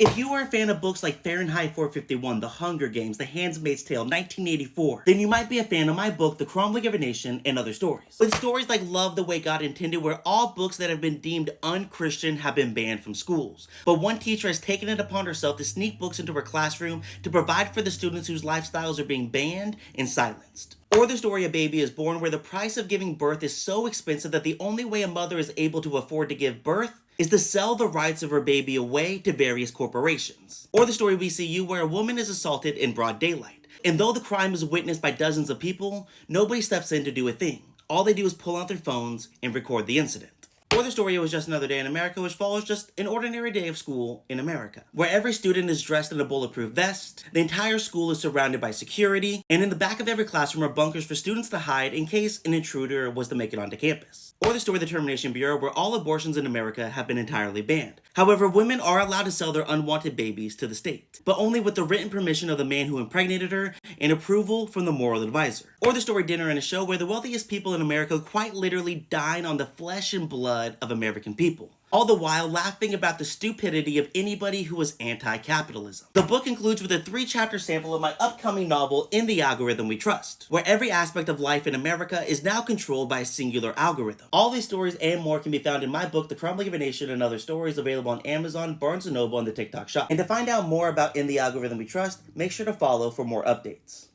If you are a fan of books like Fahrenheit 451, The Hunger Games, The Handmaid's Tale, 1984, then you might be a fan of my book, The Crumbling of a Nation, and Other Stories. With stories like Love the Way God Intended, where all books that have been deemed unchristian have been banned from schools. But one teacher has taken it upon herself to sneak books into her classroom to provide for the students whose lifestyles are being banned and silenced. Or the story A Baby is Born, where the price of giving birth is so expensive that the only way a mother is able to afford to give birth is to sell the rights of her baby away to various corporations. Or the story We See You, where a woman is assaulted in broad daylight. And though the crime is witnessed by dozens of people, nobody steps in to do a thing. All they do is pull out their phones and record the incident. Or the story It Was Just Another Day in America, which follows just an ordinary day of school in America, where every student is dressed in a bulletproof vest, the entire school is surrounded by security, and in the back of every classroom are bunkers for students to hide in case an intruder was to make it onto campus. Or the story The Termination Bureau, where all abortions in America have been entirely banned. However, women are allowed to sell their unwanted babies to the state, but only with the written permission of the man who impregnated her and approval from the moral advisor. Or the story Dinner and a Show, where the wealthiest people in America quite literally dine on the flesh and blood of American people, all the while laughing about the stupidity of anybody who is anti-capitalism. The book concludes with a 3-chapter sample of my upcoming novel, In the Algorithm We Trust, where every aspect of life in America is now controlled by a singular algorithm. All these stories and more can be found in my book, The Crumbling of a Nation, and Other Stories, available on Amazon, Barnes & Noble, and the TikTok Shop. And to find out more about In the Algorithm We Trust, make sure to follow for more updates.